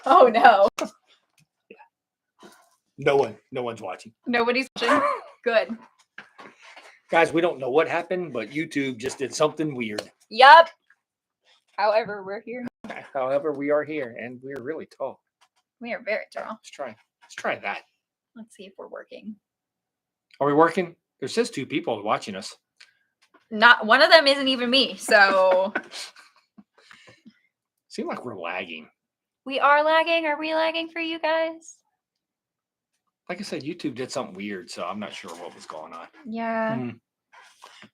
Oh no. No one's watching. Nobody's watching. Good. Guys, we don't know what happened, but YouTube just did something weird. Yup. However, we're here. However, we are here, and we're really tall. We are very tall. Let's try that. Let's see if we're working. Are we working? There says 2 people watching us. Not one of them isn't even me, so Seems like we're lagging. we are lagging. Are we lagging for you guys? Like I said, YouTube did something weird, so I'm not sure what was going on. Yeah.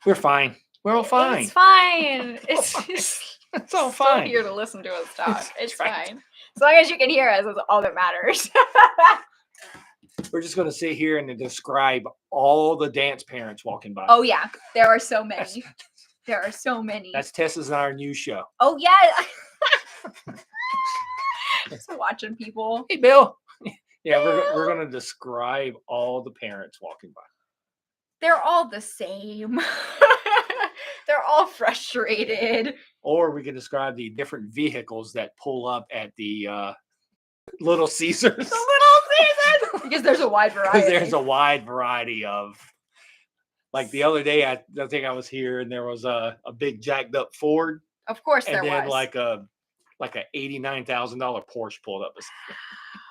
We're fine. We're all fine. It's fine. It's just It's all still fine. here to listen to us talk. It's right. fine. As long as you can hear us, that's all that matters. We're just going to sit here and describe all the dance parents walking by. Oh yeah, there are so many. There are so many. That's Tess's and our new show. Oh yeah. Just watching people. Hey, Bill. Yeah, we're going to describe all the parents walking by. They're all the same. They're all frustrated. Or we can describe the different vehicles that pull up at the Little Caesars. The Little Caesars! Because there's a wide variety. Because there's a wide variety of, like the other day, I think I was here and there was a big jacked up Ford. Of course there was. And then was. like a $89,000 Porsche pulled up.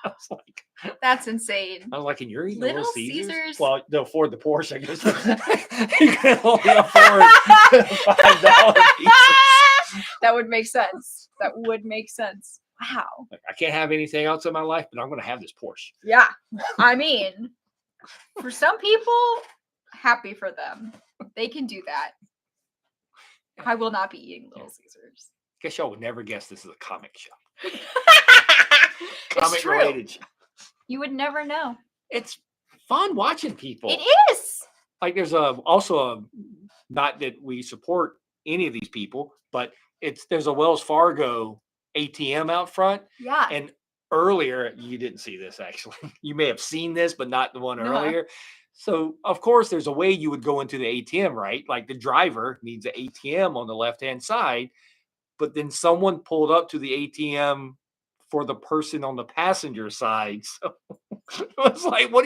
I was like, that's insane. I was like, and you're eating Little Caesars? Caesars? Well, they'll afford the Porsche, I guess. You can only afford $5 pieces. That would make sense. That would make sense. Wow. Like, I can't have anything else in my life, but I'm going to have this Porsche. Yeah. I mean, for some people, happy for them. They can do that. I will not be eating Little Caesars. Guess y'all would never guess this is a comic show. Comic related show. You would never know. It's fun watching people. It is. Like there's also not that we support any of these people, but there's a Wells Fargo ATM out front. Yeah. And earlier, you didn't see this actually. You may have seen this, but not the one earlier. So of course, there's a way you would go into the ATM, right? Like the driver needs an ATM on the left-hand side, but then someone pulled up to the ATM for the person on the passenger side. So it was like, what?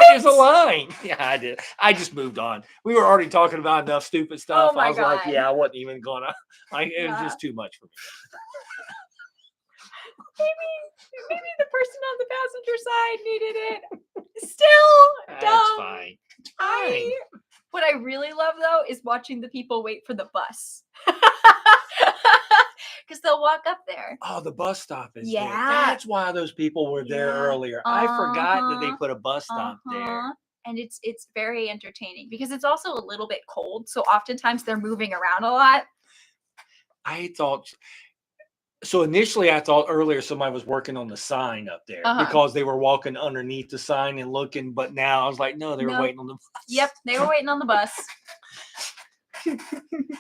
There's a line. Yeah, I did. I just moved on. We were already talking about enough stupid stuff. Oh my God. Like, yeah, I wasn't even gonna. It was just too much for me. Maybe the person on the passenger side needed it. Still dumb. That's fine. It's fine. What I really love though is watching the people wait for the bus. Because they'll walk up there. Oh, the bus stop is there. Yeah. That's why those people were there earlier. I forgot that they put a bus stop there. And it's very entertaining because it's also a little bit cold. So oftentimes they're moving around a lot. So initially I thought earlier somebody was working on the sign up there because they were walking underneath the sign and looking. But now I was like, no, they were waiting on the bus. Yep, they were waiting on the bus.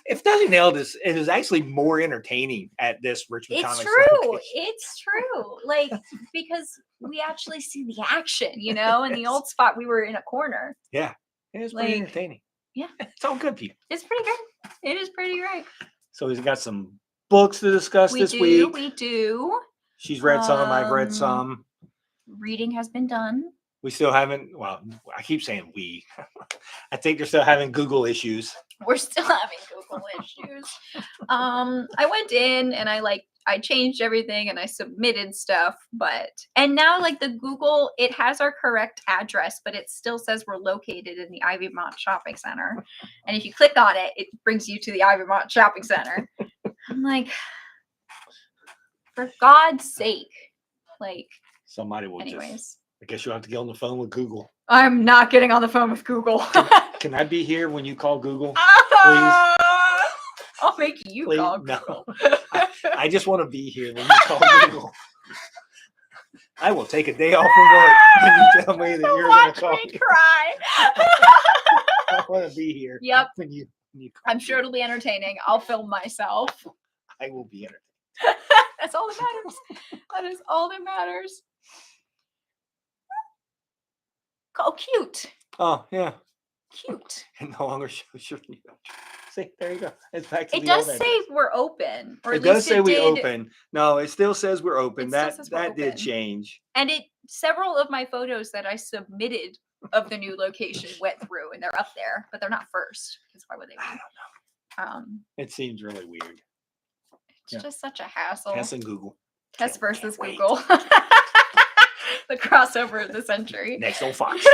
If nothing else, it is actually more entertaining at this Richmond Comix. It's true. It's true. Like, because we actually see the action, in the old spot, we were in a corner. Yeah. It is pretty entertaining. Yeah. It's all good, people. It's pretty good. It is pretty great. So he's got some books to discuss this week. We do. She's read some. I've read some. Reading has been done. We still haven't. Well, I keep saying we. I think they're still having Google issues. We're still having Google issues. I went in and I changed everything and I submitted stuff, and now the Google, it has our correct address, but it still says we're located in the Ivymont Shopping Center. And if you click on it, it brings you to the Ivymont Shopping Center. I'm like, for God's sake, somebody will. Anyways. I guess you'll have to get on the phone with Google. I'm not getting on the phone with Google. Can I be here when you call Google? Please. I'll make you call Google. No. I just want to be here when you call Google. I will take a day off from work when you tell me that you're going to call me. Cry. I want to be here. Yep. When you call I'm sure it'll be entertaining. I'll film myself. I will be entertained. That's all that matters. That is all that matters. Oh, cute. Oh, yeah. Cute. It no longer shows your new address. See, there you go. It's back to It the does old say address. we're open, or It at does least say it we did. open. No, it still says we're open. It still That says we're did open. change. And several of my photos that I submitted of the new location went through, and they're up there, but they're not first because why would they I be? don't know. It seems really weird. It's just such a hassle. Tess and Google. Tess versus Can't wait. Google. The crossover of the century. Next on Fox.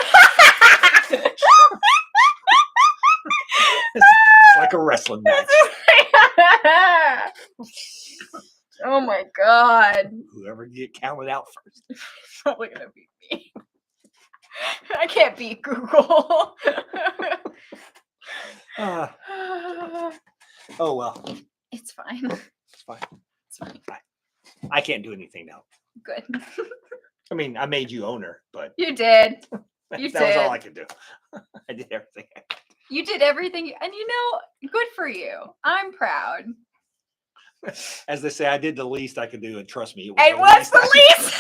It's like a wrestling match. Oh my god. Whoever get counted out first. It's probably gonna be me. I can't beat Google. Oh well. It's fine. It's fine. It's fine. I can't do anything now. Good. I mean, I made you owner, but You did. that You was all did. I could do. I did everything. You did everything, and good for you. I'm proud. As they say, I did the least I could do, and trust me, It was the least.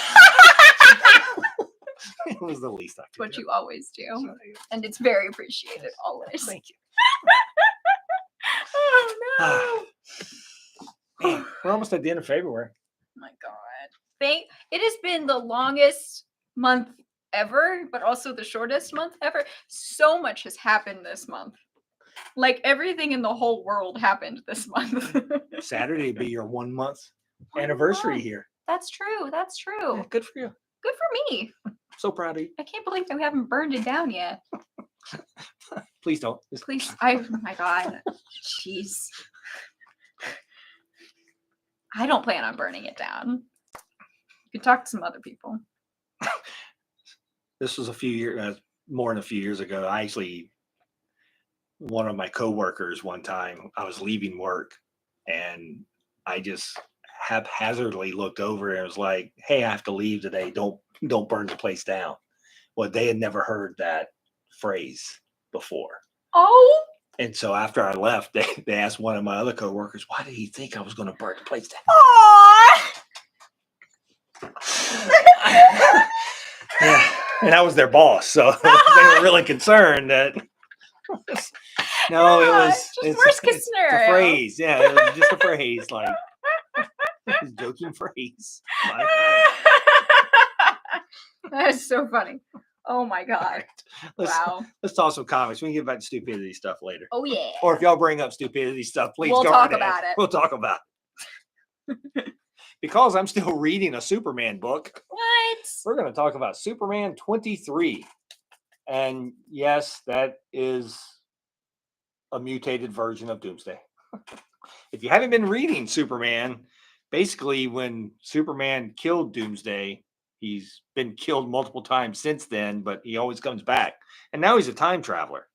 It was the least I could What do. you always do, and it's very appreciated always. Thank you. Oh no! Man, we're almost at the end of February. Oh my god. It has been the longest month ever, but also the shortest month ever. So much has happened this month. Like everything in the whole world happened this month. Saturday be your 1 month 1 anniversary month. here. That's true. That's true. Yeah, good for you. Good for me. So proud of you. I can't believe that we haven't burned it down yet. Please don't. Please. Oh my god. Jeez. I don't plan on burning it down. You could talk to some other people. This was a few years, more than a few years ago. One of my coworkers one time, I was leaving work and I just haphazardly looked over and was like, "Hey, I have to leave today. Don't burn the place down." Well, they had never heard that phrase before. Oh. And so after I left, they asked one of my other coworkers, "Why did he think I was going to burn the place down?" Aww. Yeah. And I was their boss, so they were really concerned that. No, it was just worst case it's scenario. a phrase. Yeah, it was just a phrase, like a joking phrase. Like, That is so funny. Oh my god. Wow. Let's talk some comics. We can get back to stupidity stuff later. Oh yeah. Or if y'all bring up stupidity stuff, please We'll go talk right ahead. about it. We'll talk about it. Because I'm still reading a Superman book. What? We're going to talk about Superman 23. And yes, that is a mutated version of Doomsday. If you haven't been reading Superman, basically when Superman killed Doomsday, he's been killed multiple times since then, but he always comes back. And now he's a time traveler.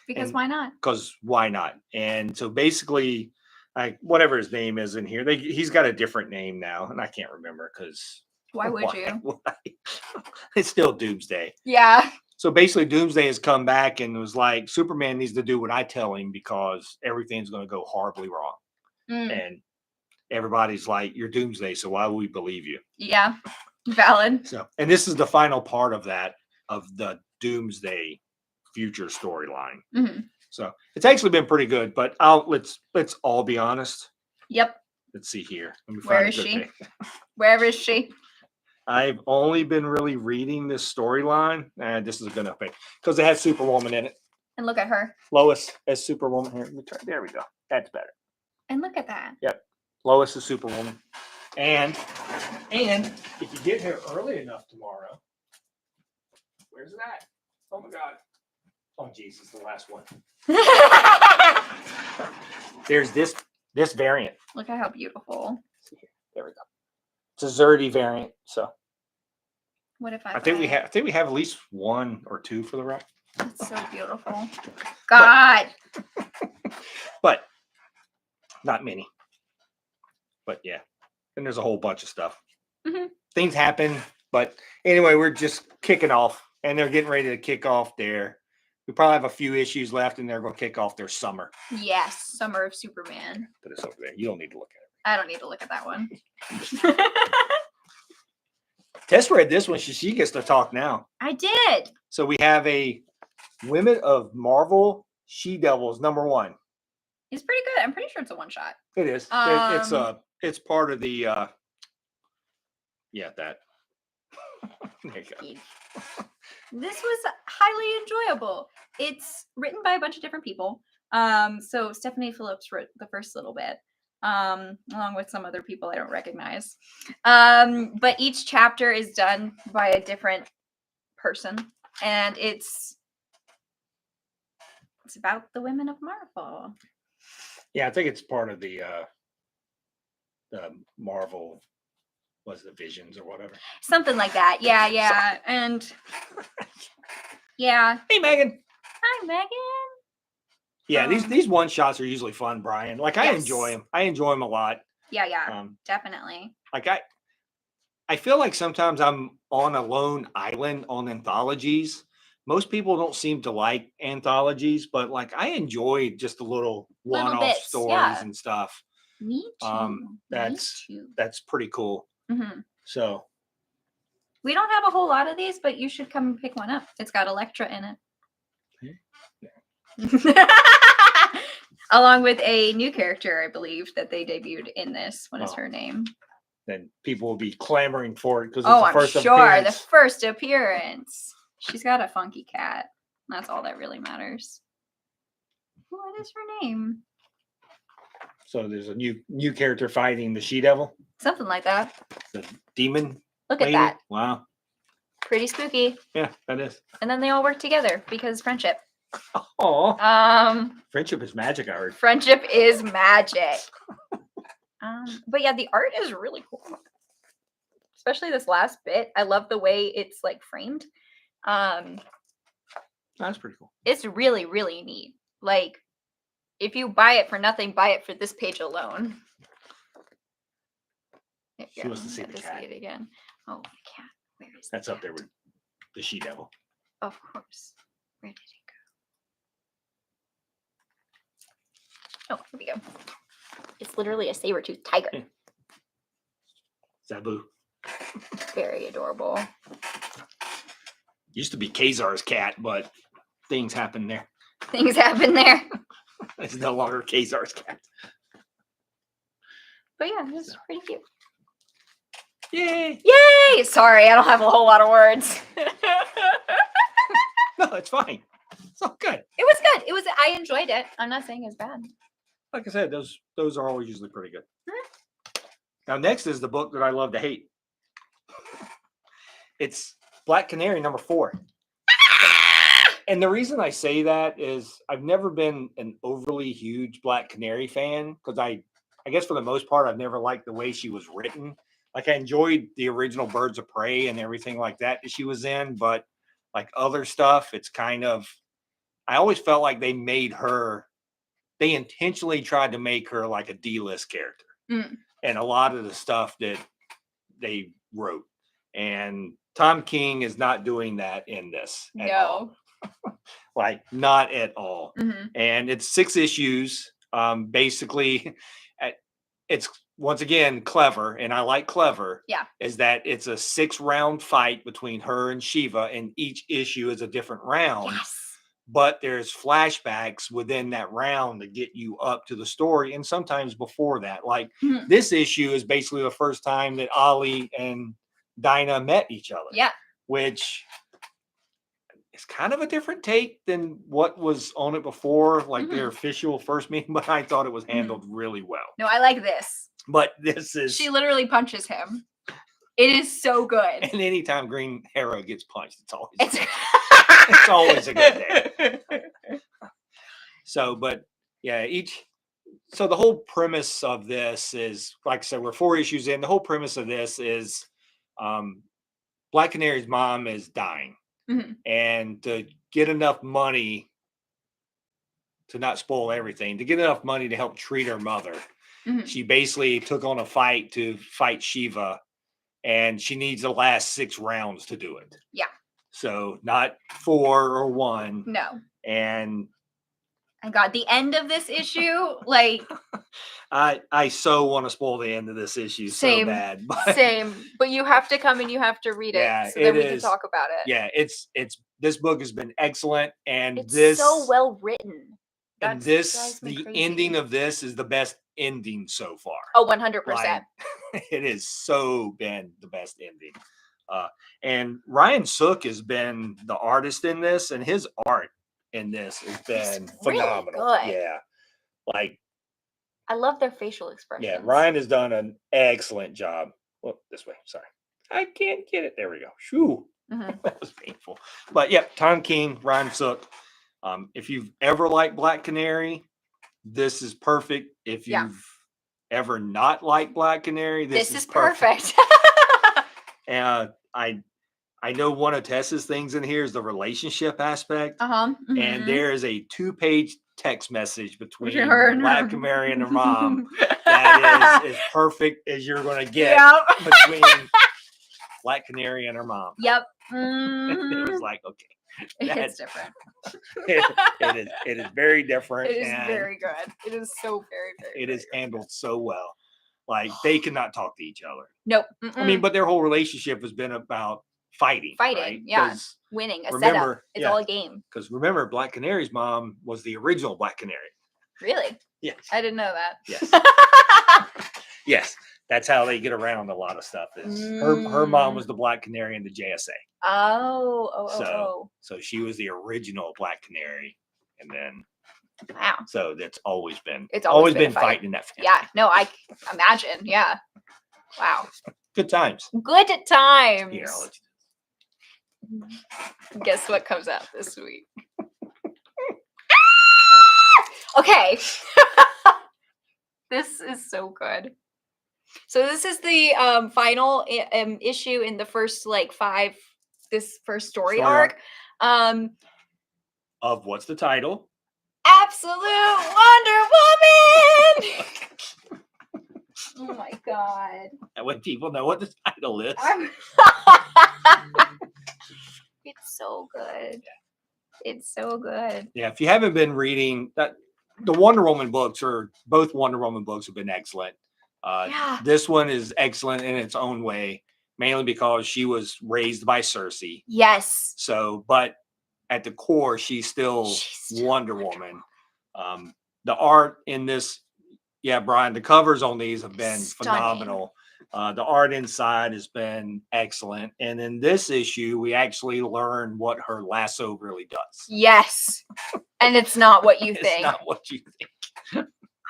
Because why not? Because why not? And so basically, whatever his name is in here, he's got a different name now, and I can't remember because Why would you? It's still Doomsday. Yeah. So basically, Doomsday has come back and was like, Superman needs to do what I tell him because everything's going to go horribly wrong. And everybody's like, "You're Doomsday, so why would we believe you?" Yeah. Valid. So, and this is the final part of that, of the Doomsday future storyline. Mm-hmm. So it's actually been pretty good, but let's all be honest. Yep. Let's see here. Let me Where find a is good she? thing. Where is she? I've only been really reading this storyline, and this is going to because it has Superwoman in it. And look at her. Lois as Superwoman here. Let me try. There we go. That's better. And look at that. Yep. Lois is Superwoman. And if you get here early enough tomorrow, where's it at? Oh my God. Oh Jesus, the last one. There's this variant. Look at how beautiful. There we go. It's a Zerdy variant. So What if I think we have at least one or two for the rack. It's so beautiful. God. But not many. But yeah. And there's a whole bunch of stuff. Mm-hmm. Things happen. But anyway, we're just kicking off. And they're getting ready to kick off we probably have a few issues left, and they're going to kick off their summer. Yes. Summer of Superman. Put this over there. You don't need to look at it. I don't need to look at that one. Tess read this one. She gets to talk now. I did. So we have a Women of Marvel She Devils #1. It's pretty good. I'm pretty sure it's a one shot. It is. It's part of the that. There you go. This was highly enjoyable. It's written by a bunch of different people. So Stephanie Phillips wrote the first little bit, along with some other people I don't recognize. But each chapter is done by a different person, and it's about the women of Marvel. Yeah, I think it's part of the Marvel, was it Visions or whatever? Something like that. Yeah. And yeah. Hey, Megan. Hi, Megan. Yeah, these one shots are usually fun, Brian. Like I Yes. enjoy them. I enjoy them a lot. Yeah, definitely. Like I feel like sometimes I'm on a lone island on anthologies. Most people don't seem to like anthologies, but like I enjoy just the little one-off bits, stories yeah. and stuff. Me too. That's pretty cool. Mm-hmm. So we don't have a whole lot of these, but you should come and pick one up. It's got Elektra in it. Yeah. Along with a new character, I believe, that they debuted in this. What is her name? Then people will be clamoring for it because I'm sure the first appearance. She's got a funky cat. That's all that really matters. What is her name? So there's a new character fighting the She-Devil. Something like that. The demon. Look at that. Wow. Pretty spooky. Yeah, that is. And then they all work together because friendship. Oh. Friendship is magic, I heard. Friendship is magic. But yeah, the art is really cool. Especially this last bit. I love the way it's like framed. That's pretty cool. It's really, really neat. Like, if you buy it for nothing, buy it for this page alone. She wants to see the cat. See it again. Oh, the cat. Where is That's up there with the She-Devil. Of course. Where did it go? Oh, here we go. It's literally a saber-toothed tiger. Yeah. Zabu. Very adorable. Used to be Kazar's cat, but things happen there. Things happen there. It's no longer Kazar's cat. But yeah, this is pretty cute. Yay! Yay! Sorry, I don't have a whole lot of words. No, it's fine. It's all good. It was good. I enjoyed it. I'm not saying it's bad. Like I said, those are always usually pretty good. Now, next is the book that I love to hate. It's Black Canary #4. And the reason I say that is I've never been an overly huge Black Canary fan because I guess for the most part, I've never liked the way she was written. Like I enjoyed the original Birds of Prey and everything like that she was in, but like other stuff, it's kind of, I always felt like they intentionally tried to make her like a D-list character. And a lot of the stuff that they wrote. And Tom King is not doing that in this at all. Like not at all. Mm-hmm. And it's 6 issues. Basically, it's once again clever, and I like clever. Yeah. Is that it's a 6-round fight between her and Shiva, and each issue is a different round. Yes. But there's flashbacks within that round to get you up to the story, and sometimes before that. Like this issue is basically the first time that Ollie and Dinah met each other. Yeah. Which is kind of a different take than what was on it before, like their official first meeting, but I thought it was handled really well. No, I like this. But this is... She literally punches him. It is so good. And anytime Green Arrow gets punched, it's always a good day. So, but yeah, so the whole premise of this is, like I said, we're 4 issues in. The whole premise of this is Black Canary's mom is dying. And to get enough money, to not spoil everything, to get enough money to help treat her mother, she basically took on a fight to fight Shiva, and she needs the last 6 rounds to do it. Yeah. So not 4 or 1. No. And God, the end of this issue, like I so want to spoil the end of this issue so bad. But same. But you have to come and you have to read it so that we can talk about it. Yeah, it's this book has been excellent, and it's so well written. And drives me the crazy. ending of this is the best ending so far. Oh, 100%. Like, it has so been the best ending. And Ryan Sook has been the artist in this, and his art in this has been phenomenal. Really good. Yeah. Like, I love their facial expressions. yeah, Ryan has done an excellent job. Well, this way. Sorry. I can't get it. There we go. Shoo. That was painful. But yeah, Tom King, Ryan Sook. If you've ever liked Black Canary, this is perfect. If you've ever not liked Black Canary, this is perfect. And I know one of Tess's things in here is the relationship aspect. And there is a 2-page text message between Black Canary and her mom that is as perfect as you're going to get between Black Canary and her mom. Yep. It was like, okay. It's different. It is very different. It is very good. It is so very it is handled so well. Like, they cannot talk to each other. Nope. I mean, but their whole relationship has been about fighting. Right? Yeah. Winning. Setup. It's all a game. Because remember, Black Canary's mom was the original Black Canary. Really? Yes. I didn't know that. Yes. Yes. That's how they get around a lot of stuff. Is her mom was the Black Canary in the JSA. So she was the original Black Canary, and then so that's always been been fighting in that family. Yeah, no, I imagine. Yeah, wow. Good times. Good times. Here, I'll let you. Guess what comes out this week? Okay, this is so good. So this is the final issue in the first this first story arc. Of what's the title? Absolute Wonder Woman. Oh my god. And when people know what the title is. It's so good. It's so good. Yeah, if you haven't been reading that, the Wonder Woman books both Wonder Woman books have been excellent. This one is excellent in its own way, mainly because she was raised by Cersei. Yes. So, but at the core, she's still Wonder Woman. The art in this, Brian, the covers on these have been phenomenal. The art inside has been excellent. And in this issue, we actually learn what her lasso really does. Yes. And it's not what you think. It's not what you think.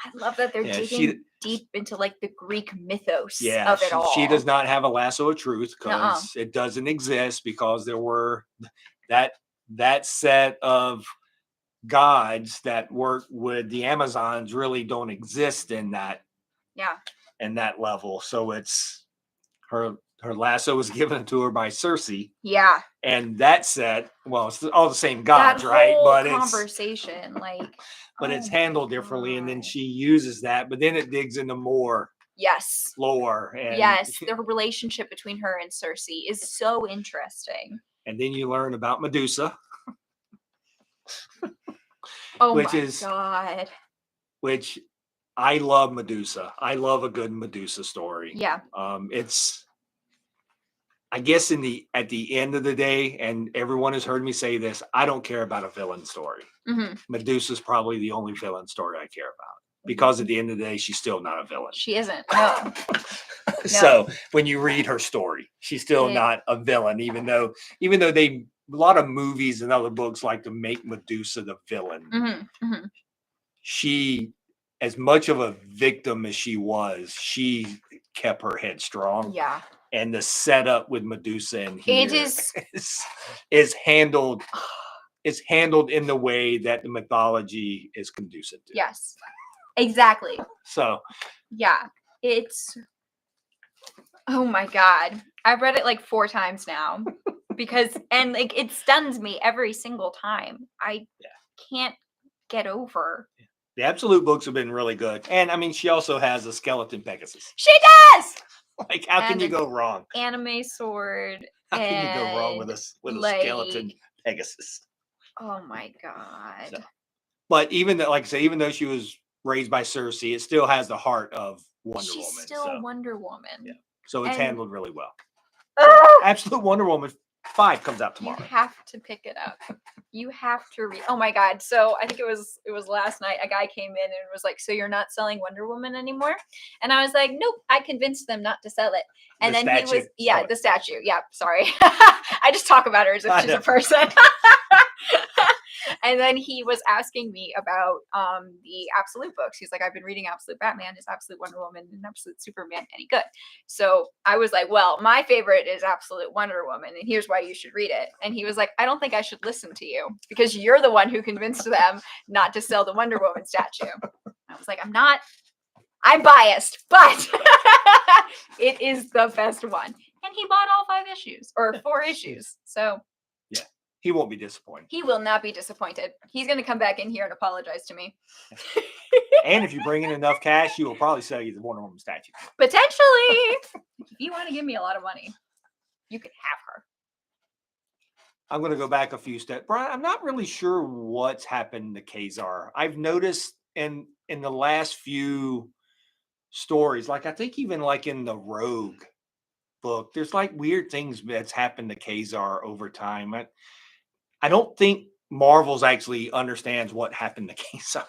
I love that they're digging deep into the Greek mythos of it all. She does not have a lasso of truth because it doesn't exist, because there were that set of gods that work with the Amazons really don't exist in that level. So it's her lasso was given to her by Cersei. Yeah. And that set, well, it's all the same gods, right? But conversation, but it's handled differently, and then she uses that, but then it digs into more lore. And the relationship between her and Cersei is so interesting. And then you learn about Medusa. God. Which I love Medusa. I love a good Medusa story. Yeah. It's, I guess at the end of the day, and everyone has heard me say this, I don't care about a villain story. Medusa's probably the only villain story I care about, because at the end of the day, she's still not a villain. She isn't. No. So when you read her story, she's still not a villain, even though a lot of movies and other books like to make Medusa the villain. She, as much of a victim as she was, she kept her head strong. Yeah. And the setup with Medusa in here is handled. It's handled in the way that the mythology is conducive to. Yes, exactly. So, it's, oh my God. I've read it 4 times now because, and it stuns me every single time. I can't get over. The Absolute books have been really good. And I mean, she also has a skeleton Pegasus. She does! How can you go wrong? Anime sword. How can you go wrong with a skeleton Pegasus? Oh my God. So, but even though, like I say, even though she was raised by Cersei, it still has the heart of Wonder Woman. She's still Wonder Woman. Yeah. So it's handled really well. So, Absolute Wonder Woman, 5 comes out You tomorrow. have to pick it up. You have to read. Oh my God. So I think it was last night. A guy came in and was like, "So you're not selling Wonder Woman anymore?" And I was like, "Nope. I convinced them not to sell it." And The then he was, statue. the statue. Yeah. Sorry. I just talk about her as if I she's a know. person. And then he was asking me about the Absolute books. He's like, "I've been reading Absolute Batman. Is Absolute Wonder Woman and Absolute Superman any good?" So I was like, "Well, my favorite is Absolute Wonder Woman, and here's why you should read it." And he was like, "I don't think I should listen to you because you're the one who convinced them not to sell the Wonder Woman statue." I was like, I'm biased, but it is the best one. And he bought all 5 issues or 4 issues. So He won't be disappointed. he will not be disappointed. He's going to come back in here and apologize to me. And if you bring in enough cash, he will probably sell you the Wonder Woman statue. Potentially. If you want to give me a lot of money, you can have her. I'm going to go back a few steps. Brian, I'm not really sure what's happened to Kazar. I've noticed in the last few stories, like I think even like in the Rogue book, there's like weird things that's happened to Kazar over time. I don't think Marvel's actually understands what happened to Kazar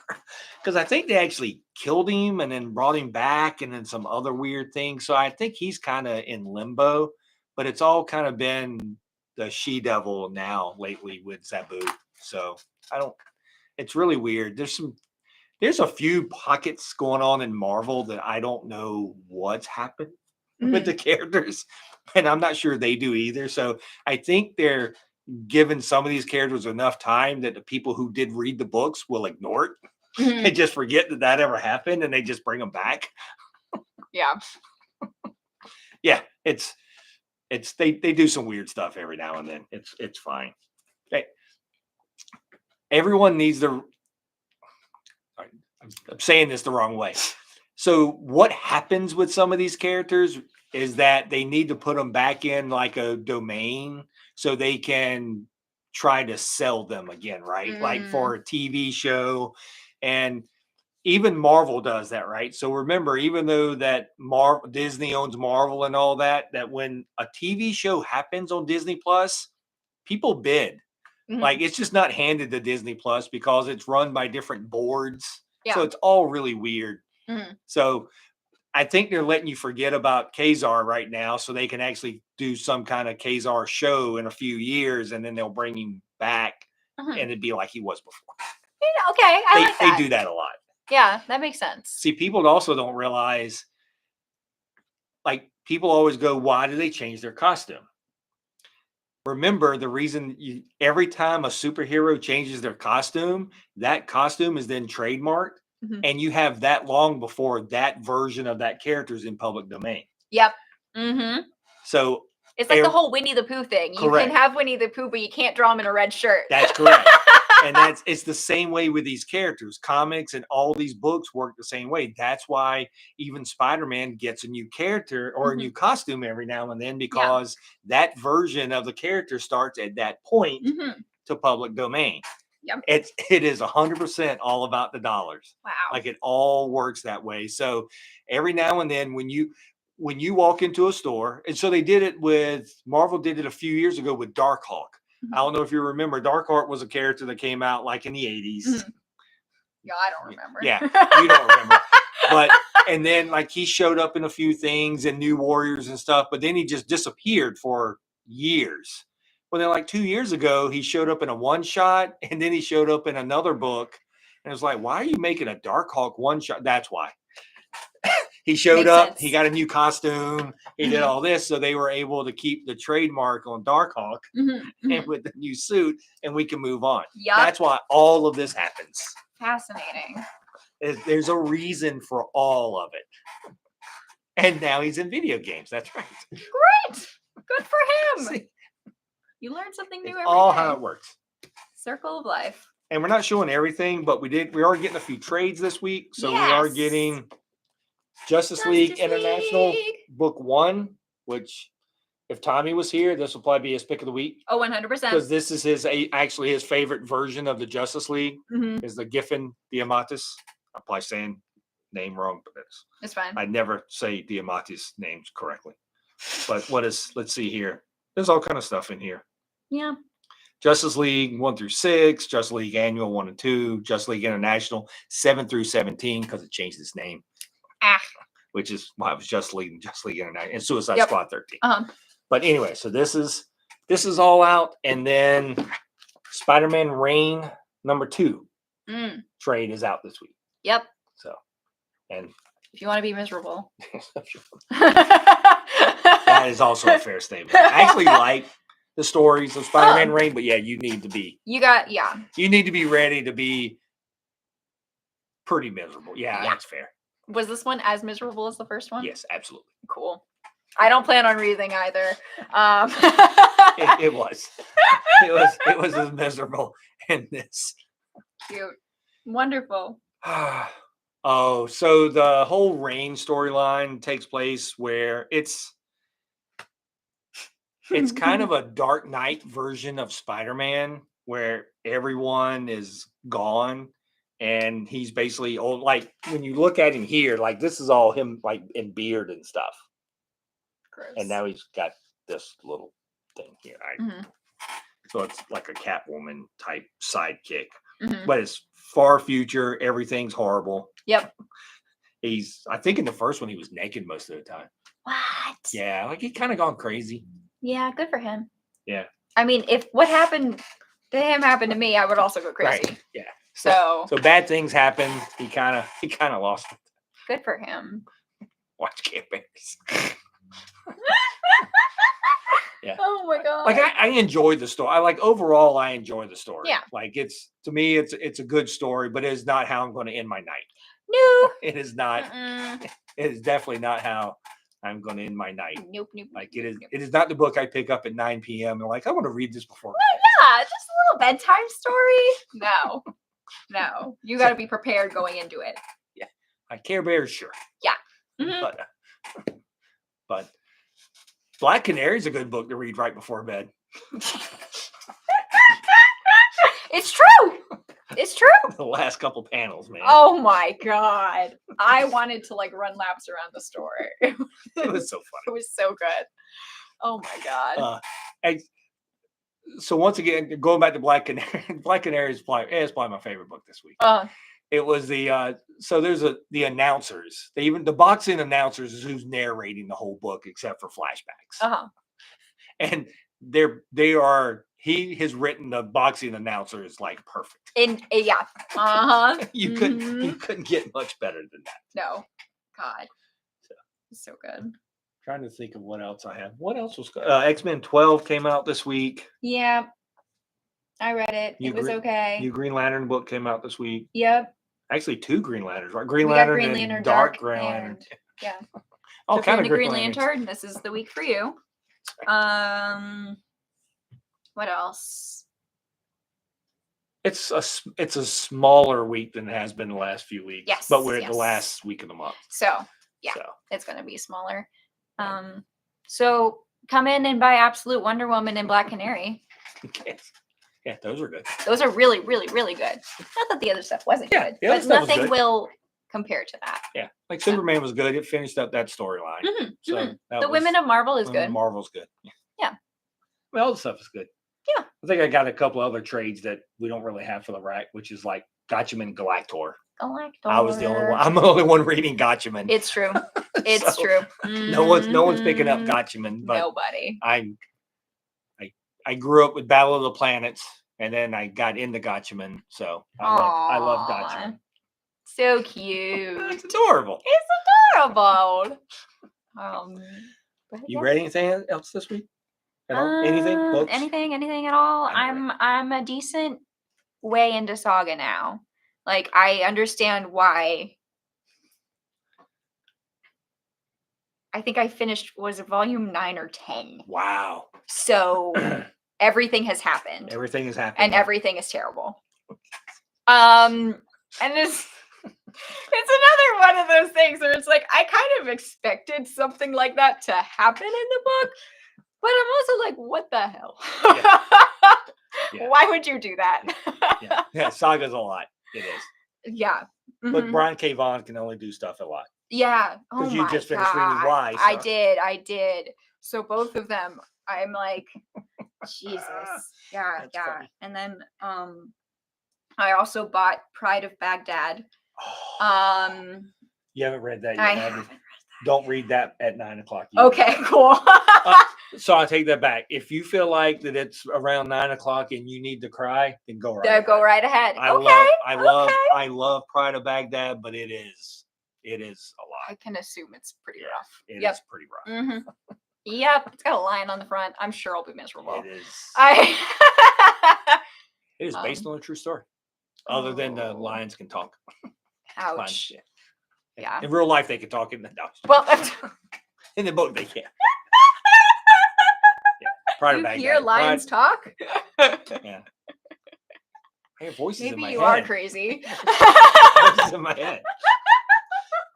because I think they actually killed him and then brought him back and then some other weird things. So I think he's kind of in limbo, but it's all kind of been the she-devil now lately with Zabu. So it's really weird. There's a few pockets going on in Marvel that I don't know what's happened with the characters, and I'm not sure they do either. So I think they're giving some of these characters enough time that the people who did read the books will ignore it and just forget that ever happened, and they just bring them back. Yeah. Yeah, they do some weird stuff every now and then. It's fine. Okay. Everyone needs I'm saying this the wrong way. So what happens with some of these characters is that they need to put them back in like a domain so they can try to sell them again, right? Like for a TV show. And even Marvel does that, right? So remember, even though that Disney owns Marvel and all that, that when a TV show happens on Disney Plus, people bid. Like it's just not handed to Disney Plus because it's run by different boards. Yeah. So it's all really weird. So I think they're letting you forget about Kazar right now so they can actually do some kind of Kazar show in a few years and then they'll bring him back and it'd be like he was before. Yeah, okay. I like that. They do that a lot. Yeah, that makes sense. See, people also don't realize, like people always go, why do they change their costume? Remember, the reason every time a superhero changes their costume, that costume is then trademarked. And you have that long before that version of that character is in public domain. Yep. So it's like the whole Winnie the Pooh thing. You correct. can have Winnie the Pooh, but you can't draw him in a red shirt. That's correct. And it's the same way with these characters. Comics and all these books work the same way. That's why even Spider-Man gets a new character or a new costume every now and then because that version of the character starts at that point to public domain. Yep. It is 100% all about the dollars. Wow. Like it all works that way. So every now and then when you walk into a store, and so they did it with Marvel did it a few years ago with Darkhawk. I don't know if you remember, Darkhawk was a character that came out like in the 80s. Yeah, I don't remember. Yeah, you don't remember. But and then like he showed up in a few things and New Warriors and stuff, but then he just disappeared for years. Well, then like 2 years ago, he showed up in a one shot, and then he showed up in another book, and it was like, why are you making a Darkhawk one shot? That's why. He showed up, he got a new costume, he did all this, so they were able to keep the trademark on Darkhawk and with the new suit, and we can move on. Yep. That's why all of this happens. Fascinating. There's a reason for all of it. And now he's in video games. That's right. Great. Good for him. See, you learn something new every all day. how it works. Circle of life. And we're not showing everything, but we are getting a few trades this week. So we are getting Justice League International Book 1, which if Tommy was here, this will probably be his pick of the week. Oh, 100%. Because this is actually his favorite version of the Justice League is the Giffen Diamatis. I'm probably saying name wrong, but it's fine. I never say Diamatis names correctly. But let's see here. there's all kind of stuff in here. Yeah. Justice League 1 through 6, Justice League Annual 1 and 2, Justice League International 7 through 17 because it changed its name, which is why it was Justice League International, and Suicide Squad 13. But anyway, so this is all out, and then Spider-Man Reign #2 trade is out this week. Yep. So, and if you want to be miserable, that is also a fair statement. I actually like the stories of Spider-Man Reign, but yeah, you need to be. You need to be ready to be pretty miserable. Yeah, that's fair. Was this one as miserable as the first one? Yes, absolutely. Cool. I don't plan on reading either. It was. It was as miserable in this. Cute. Wonderful. Oh, so the whole Reign storyline takes place where it's kind of a Dark Knight version of Spider-Man, where everyone is gone and he's basically old. Like when you look at him here, like this is all him, like in beard and stuff. Gross. And now he's got this little thing here. So it's like a Catwoman type sidekick, but it's far future. Everything's horrible. Yep. I think in the first one he was naked most of the time. What? Yeah, like he kind of gone crazy. Yeah, good for him. Yeah. I mean, if what happened to him happened to me, I would also go crazy. Right. Yeah. So bad things happen. He kind of lost it. Good for him. Watch Care Bears. Yeah. Oh my god. Like I enjoyed the story. Overall I enjoy the story. Yeah. Like to me it's a good story, but it is not how I'm going to end my night. No. It is not. It is definitely not how I'm going to end my night. Nope. Like it is not the book I pick up at 9 p.m. and like I want to read this before. Yeah, just a little bedtime story. No. You got to be prepared going into it. Yeah. Like Care Bears, sure. Yeah. But Black Canary is a good book to read right before bed. It's true. It's true. The last couple panels, man. Oh my god. I wanted to run laps around the store. It was so funny. It was so good. Oh my god. So once again, going back to Black Canary, Black Canary is probably my favorite book this week. It was there's the announcers. The boxing announcers is who's narrating the whole book except for flashbacks. And he has written the boxing announcers like perfect. You couldn't get much better than that. No. God. So good. Trying to think of what else I have. What else was X-Men 12 came out this week. Yeah. I read it. It was okay. New Green Lantern book came out this week. Yep. Actually, 2 Green Lanterns, right? Green Lantern and Dark Green Lantern. Yeah. All kind of Green Lantern. This is the week for you. What else? It's a smaller week than it has been the last few weeks. Yes. But we're at the last week of the month. It's going to be smaller. So come in and buy Absolute Wonder Woman and Black Canary. Yeah, those are good. Those are really, really, really good. Not that the other stuff wasn't good, but nothing will compare to that. Yeah, like Superman was good. It finished up that storyline. The Women of Marvel is good. Marvel's good. Yeah. Well, all the stuff is good. Yeah. I think I got a couple other trades that we don't really have for the rack, which is like Gotchaman Galactor. I was the only one. I'm the only one reading Gotchaman. It's true. It's true. No one's picking up Gotchaman. But nobody. I grew up with Battle of the Planets, and then I got into Gotchaman. So I love Gotchaman. So cute. It's adorable. It's adorable. You read anything else this week? At all? Anything? Books? Anything at all? I'm a decent way into Saga now. Like I understand why. I think I finished, was it volume 9 or 10? Wow. So everything has happened. Everything has happened. And everything is terrible. And it's another one of those things where it's like, I kind of expected something like that to happen in the book, but I'm also like, what the hell? Yeah. Why would you do that? Yeah, Saga's a lot. It is. Yeah. But Brian K. Vaughan can only do stuff a lot. Yeah. Because you just finished reading Why. So. I did. So both of them I'm like, Jesus. Yeah, That's yeah. funny. And then I also bought Pride of Baghdad. You haven't read that I yet, have you? haven't read Don't read that at 9 o'clock. that. Okay, cool. So I take that back. If you feel like that it's around 9 o'clock and you need to cry, then go right ahead. Go right ahead. I love Pride of Baghdad, but it is a lot. I can assume it's pretty Yeah, rough. It is pretty rough. Mm-hmm. Yep, it's got a lion on the front. I'm sure I'll be miserable. It is. It is based on a true story. Other than the lions can talk. Ouch. Lions, yeah. In real life, they can talk. In the well, in the book, they can't. Pride of Baghdad. Hear lions talk? Yeah. I have voices in my head. Maybe you are crazy. Voices in my head.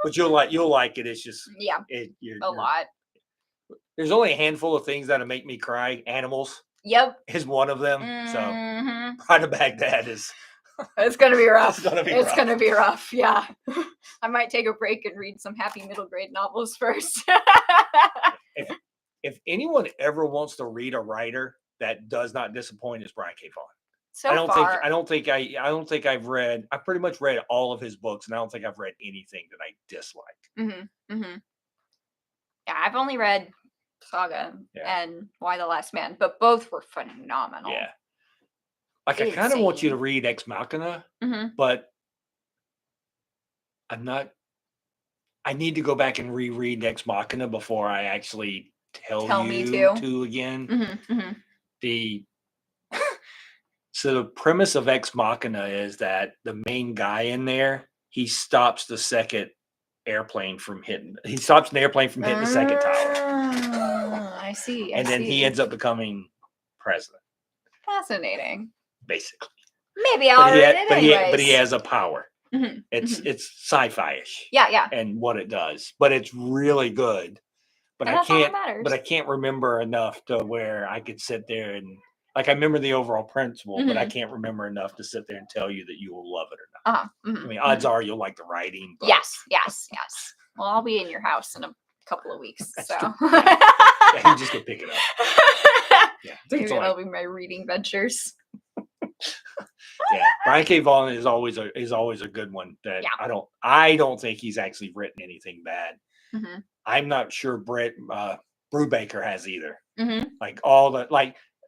But you'll like it. It's just a lot. There's only a handful of things that'll make me cry. Animals. Yep. Is one of them. So Pride of Baghdad is. It's gonna be rough. It's gonna be rough. Yeah. I might take a break and read some happy middle grade novels first. If anyone ever wants to read a writer that does not disappoint, is Brian K. Vaughan. So far, I don't think I've read. I pretty much read all of his books, and I don't think I've read anything that I dislike. Yeah, I've only read Saga and Why the Last Man, but both were phenomenal. Yeah. Like I kind of want you to read Ex Machina, but I'm not. I need to go back and reread Ex Machina before I actually tell you to again. So the premise of Ex Machina is that the main guy in there, he stops the second airplane from hitting. He stops an airplane from hitting the second tower. I see. And then he ends up becoming president. Fascinating. Basically. Maybe I'll read it anyways. But he has a power. It's sci-fi-ish. Yeah. And what it does, but it's really good. But I can't remember enough to where I could sit there and I remember the overall principle, but I can't remember enough to sit there and tell you that you will love it or not. I mean, odds are you'll like the writing. But... Yes. Well, I'll be in your house in a couple of weeks, so you just go pick it up. Yeah, maybe that'll be my reading ventures. Yeah, Brian K. Vaughan is always a good one. That I don't think he's actually written anything bad. I'm not sure Brett Brubaker has either.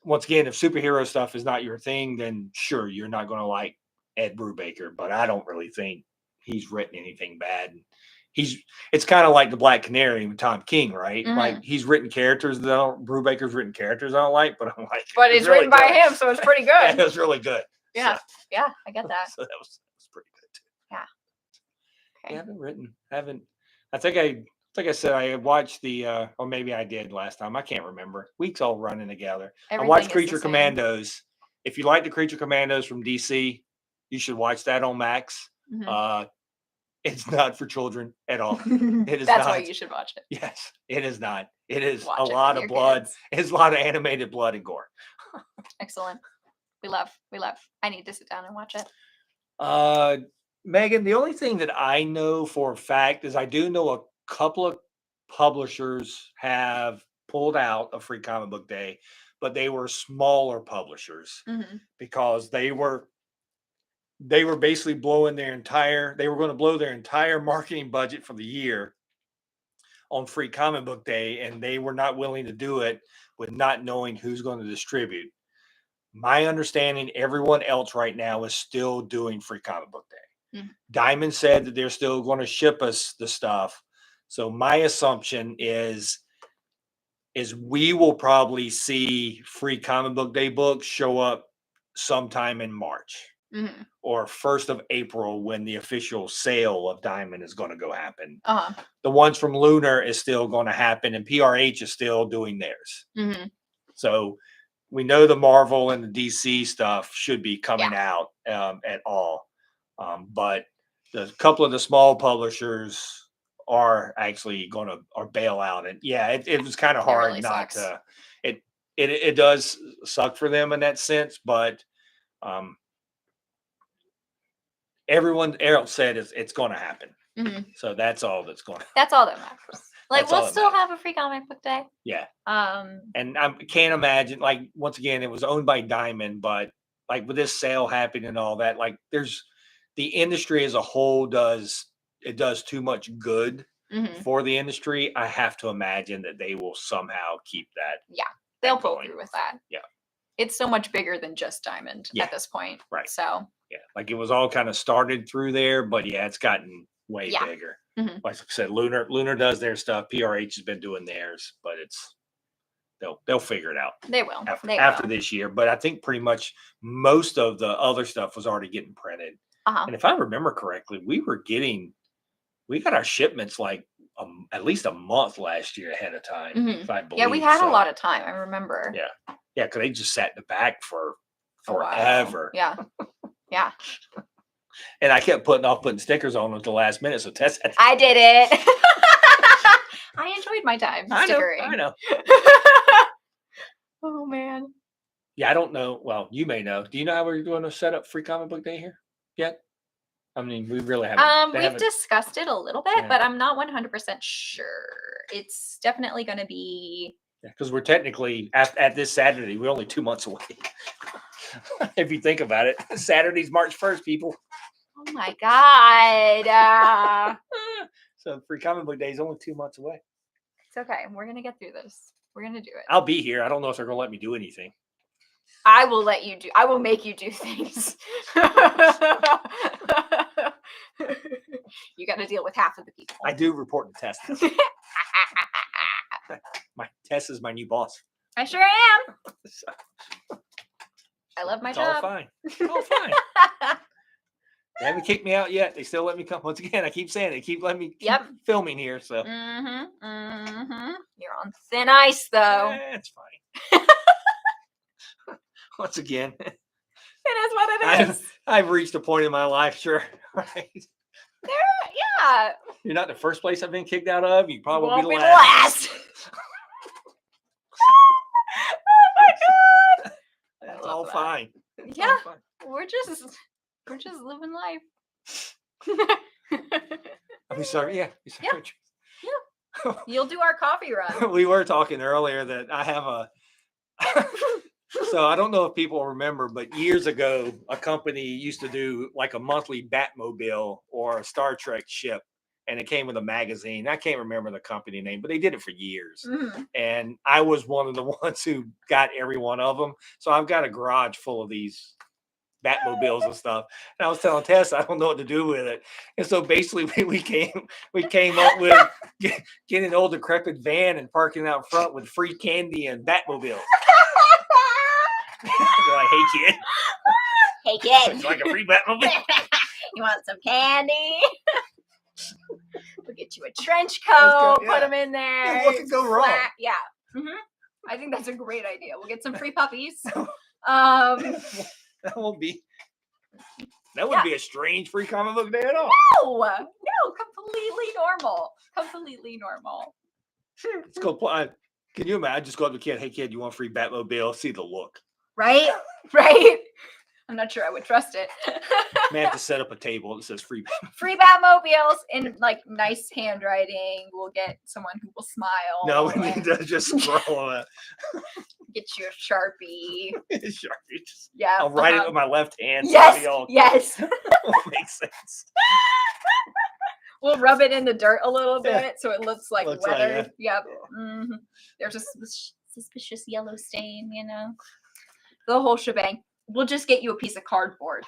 Once again, if superhero stuff is not your thing, then sure, you're not going to like Ed Brubaker. But I don't really think he's written anything bad. It's kind of like the Black Canary with Tom King, right? Like he's written characters Brubaker's written characters I don't like, but I'm like, but it's written by him, so it's pretty good. It was really good. Yeah, I get that. So that was pretty good too. Yeah. Okay. I think I said I watched the, or maybe I did last time. I can't remember. Weeks all running together. I watched Creature Commandos. If you like the Creature Commandos from DC, you should watch that on Max. It's not for children at all. It is. That's why you should watch it. Yes, it is not. It is a lot of blood. It's a lot of animated blood and gore. Excellent. We love. I need to sit down and watch it. Megan, the only thing that I know for a fact is I do know a couple of publishers have pulled out of Free Comic Book Day, but they were smaller publishers because they were basically they were going to blow their entire marketing budget for the year on Free Comic Book Day, and they were not willing to do it with not knowing who's going to distribute. My understanding, everyone else right now is still doing Free Comic Book Day. Diamond said that they're still going to ship us the stuff. So my assumption is we will probably see Free Comic Book Day books show up sometime in March or 1st of April when the official sale of Diamond is going to go happen. The ones from Lunar is still going to happen, and PRH is still doing theirs. So we know the Marvel and the DC stuff should be coming out at all. But the couple of the small publishers are actually going to bail out. And it was kind of hard really not sucks. to, it does suck for them in that sense, but everyone else said it's going to happen. So that's all that's going to happen. That's all that matters. Like, That's all we'll that still matters. have a free comic book day. Yeah. Um, And I can't imagine, like, once again, it was owned by Diamond, but like with this sale happening and all that, like the industry as a whole does too much good mhm. for the industry. I have to imagine that they will somehow keep that. Yeah, they'll pull going. through with that. Yeah. It's so much bigger than just Diamond Yeah. at this point. Right. So, Yeah. Like it was all kind of started through there, but yeah, it's gotten way Yeah. bigger. Mhm. Like I said, Lunar does their stuff. PRH has been doing theirs, but they'll figure it out they will. after this year. But I think pretty much most of the other stuff was already getting printed. Uh-huh. And if I remember correctly, we got our shipments like at least a month last year ahead of time. Mhm. If I believe. Yeah, we had so. a lot of time. I remember. Yeah. Yeah, because they just sat in the back for A while. forever. Yeah. Yeah. And I kept putting stickers on them at the last minute. So Tess had I did it. I enjoyed my time stickering. I know. Oh man. Yeah, I don't know. Well, you may know. Do you know how we're going to set up free comic book day here yet? I mean, we really haven't. We've discussed it a little bit, Yeah. but I'm not 100% sure. It's definitely going to be. Because we're technically at this Saturday, we're only 2 months away. If you think about it, Saturday's March 1st, people. Oh my God. So free comic book day is only 2 months away. It's okay. We're going to get through this. We're going to do it. I'll be here. I don't know if they're going to let me do anything. I will let you do. I will make you do things. You got to deal with half of the people. I do report to Tess. Tess is my new boss. I sure am. I love my It's job. all fine. It's all fine. They haven't kicked me out yet. They still let me come. Once again, I keep saying they keep letting me keep filming here. So You're on thin ice, though. It's fine. Once again, it is what it is. I've reached a point in my life, sure. Right. Yeah. You're not the first place I've been kicked out of. You probably won't be the be last. Oh my God. That's all fine. It's Yeah. all fine. We're just living life. I'm sorry. Yeah. Yeah. You'll do our coffee run. We were talking earlier that I have a. So I don't know if people remember, but years ago, a company used to do like a monthly Batmobile or a Star Trek ship, and it came with a magazine. I can't remember the company name, but they did it for years. Mm-hmm. And I was one of the ones who got every one of them. So I've got a garage full of these Batmobiles and stuff. And I was telling Tess, I don't know what to do with it. And so basically we came up with getting an old decrepit van and parking out front with free candy and Batmobiles. You're like, hey kid. Hey kid. It's like a free Batmobile. You want some candy? We'll get you a trench coat, put them in there. Yeah, what could go wrong? Yeah. I think that's a great idea. We'll get some free puppies. That wouldn't be a strange free comic book day at all. No, completely normal. Completely normal. Let's go play. Can you imagine? Just go up to the kid. Hey kid, you want a free Batmobile? See the look. Right? Right? I'm not sure I would trust it. May have to set up a table that says free. Free Batmobiles in like nice handwriting. We'll get someone who will smile. No, we need to just scroll it. Get you a Sharpie. Sharpie. Yeah. I'll write it with my left hand. Yes. So Yes. That makes sense. We'll rub it in the dirt a little bit so it looks like Looks weathered. like Yep. There's a suspicious yellow stain, the whole shebang. We'll just get you a piece of cardboard.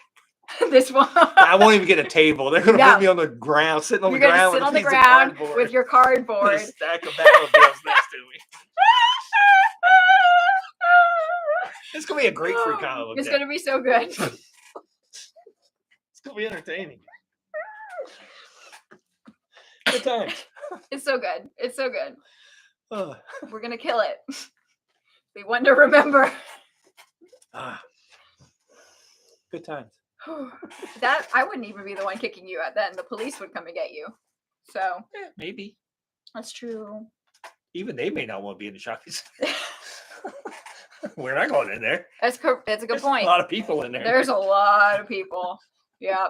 This one. I won't even get a table. They're going to put me on the ground, sitting on You're the ground. Sit on the ground with your cardboard. A stack of Batmobiles next to me. It's going to be a great free comic book. It's going to be so good. It's going to be entertaining. Good times. It's so good. It's so good. Oh. We're going to kill it. Be one to remember. Good times. That I wouldn't even be the one kicking you out then. The police would come and get you. So maybe. That's true. Even they may not want to be in the shopping center. We're not going in there. That's a good point. A lot of people in there. There's a lot of people. Yeah.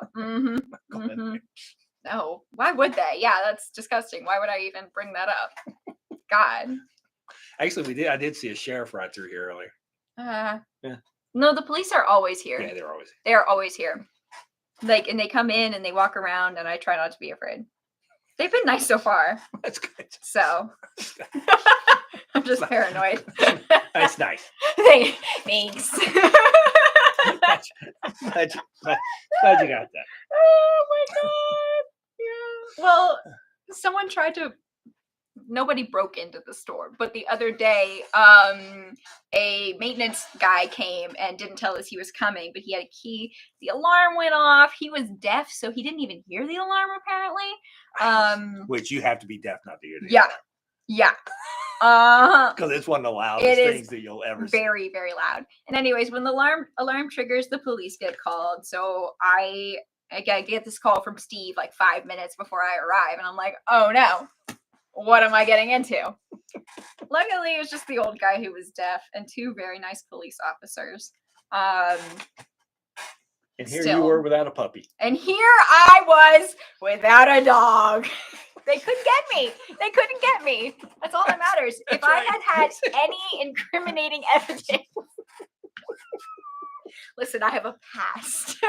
No, why would they? Yeah, that's disgusting. Why would I even bring that up? God. Actually, I did see a sheriff ride through here earlier. Yeah. No, the police are always here. Yeah, they're always. They're always here. Like, and they come in and they walk around, and I try not to be afraid. They've been nice so far. That's good. So I'm just paranoid. That's nice. Thanks. Glad you got that. Oh my god. Yeah. Well, someone tried to. Nobody broke into the store, but the other day, a maintenance guy came and didn't tell us he was coming, but he had a key. The alarm went off. He was deaf, so he didn't even hear the alarm, apparently. Which you have to be deaf not to hear. Yeah. Because it's one of the loudest things that you'll ever see. Very, very loud. And anyways, when the alarm triggers, the police get called. So I get this call from Steve like 5 minutes before I arrive, and I'm like, oh no. What am I getting into? Luckily, it was just the old guy who was deaf and two very nice police officers. And here you were without a puppy. And here I was without a dog. They couldn't get me. That's all that matters. If I had any incriminating evidence. Listen, I have a past.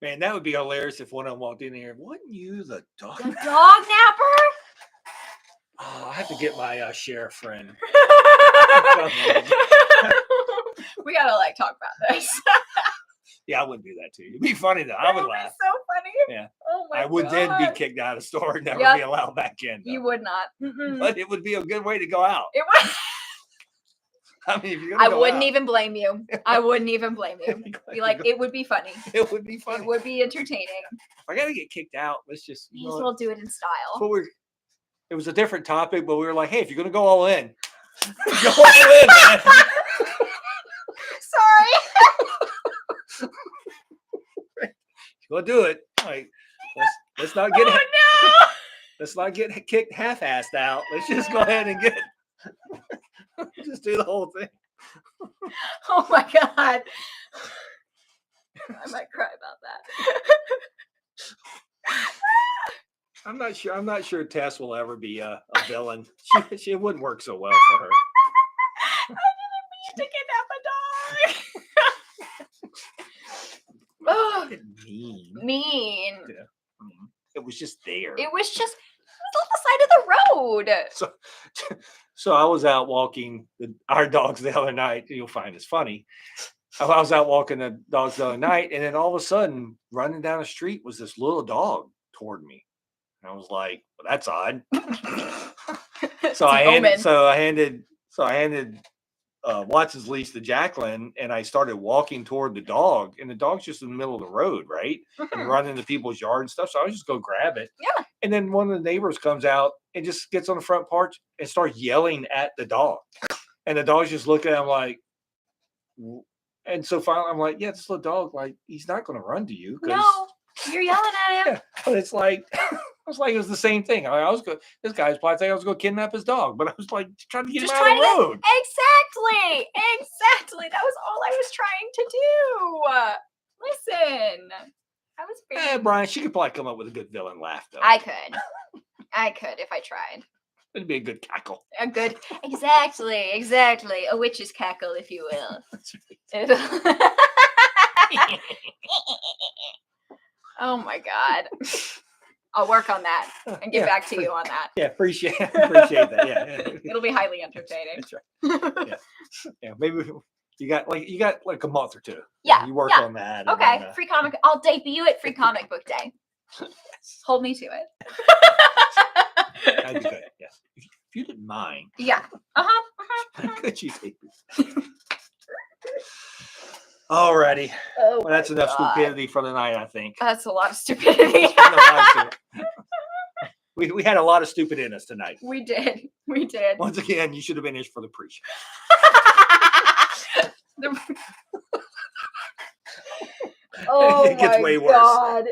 Man, that would be hilarious if one of them walked in here. Wasn't you the dog? The dog napper? Oh, I have to get my sheriff friend. We gotta talk about this. Yeah, I wouldn't do that to you. It'd be funny though. I would laugh. So funny. Yeah. Oh my god. I would then be kicked out of the store and never be allowed back in. Though. You would not. Mm-mm. But it would be a good way to go out. It would. I mean, if you're I wouldn't even blame you. I wouldn't even blame you. Be like, it would be funny. It would be funny. It would be entertaining. If I gotta get kicked out, let's just May as well do it in style. But it was a different topic, but we were like, hey, if you're gonna go all in, go all in, man. Sorry. Go do it. Like, let's not get let's not get kicked half-assed out. Let's just go ahead and get just do the whole thing. Oh my god. I might cry about that. I'm not sure Tess will ever be a villain. She wouldn't work so well for her. I didn't mean to kidnap a dog. Oh, mean. Yeah. It was just there. It was on the side of the road. So I was out walking our dogs the other night. You'll find this funny. I was out walking the dogs the other night, and then all of a sudden, running down the street was this little dog toward me. And I was like, well, that's odd. So I handed Watson's leash to Jacqueline, and I started walking toward the dog, and the dog's just in the middle of the road, right? And running into people's yard and stuff. So I was just go grab it. Yeah. And then one of the neighbors comes out and just gets on the front porch and starts yelling at the dog. And the dog's just looking at him like, and so finally I'm like, yeah, this little dog, like, he's not going to run to you. No, you're yelling at him. Yeah, but it's like, it was the same thing. This guy's probably thinking I was going to kidnap his dog, but I was like trying to get him out of the road. Exactly. That was all I was trying to do. Listen, I was Brian, she could probably come up with a good villain laugh, though. I could if I tried. It'd be a good cackle. Exactly. A witch's cackle, if you will. Oh my god. I'll work on that and get back to you on that. Yeah, appreciate that. Yeah. It'll be highly entertaining. That's right. Yeah. Maybe you got like a month or two. Yeah. You work on that. Okay. Then, Free comic. I'll debut at Free Comic Book Day. Hold me to it. That'd be good. Yes. If you didn't mind. Yeah. Could you take this? Alrighty. Well, that's enough stupidity for the night, I think. That's a lot of stupidity. We had a lot of stupid in us tonight. We did. Once again, you should have been here for the pre-show. Oh, it gets way worse. God.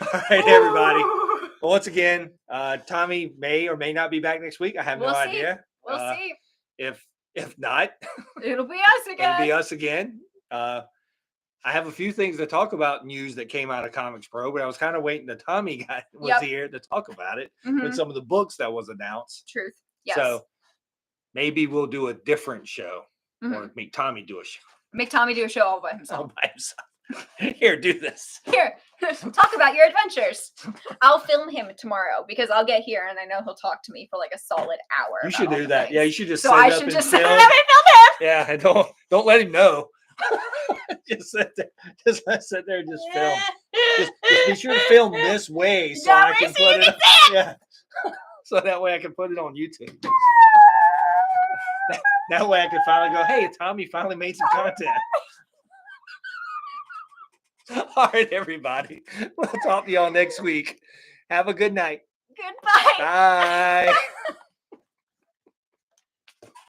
All right, everybody. Well, once again, Tommy may or may not be back next week. I have no idea. We'll see. If not, it'll be us again. It'll be us again. I have a few things to talk about news that came out of Comics Pro, but I was kind of waiting that Tommy guy was here to talk about it with some of the books that was announced. Truth. Yes. So maybe we'll do a different show or make Tommy do a show. Make Tommy do a show all by himself. All by himself. Here, do this. Here, talk about your adventures. I'll film him tomorrow because I'll get here and I know he'll talk to me for like a solid hour. You should do that. Things. Yeah, you should just. So I should just sit there and film him. Yeah, and don't let him know. Just sit there. Just sit there and just film. Just be sure to film this way so I can put it. Yeah. So that way I can put it on YouTube. That way I can finally go, hey, Tommy finally made some content. All right, everybody. We'll talk to y'all next week. Have a good night. Goodbye. Bye.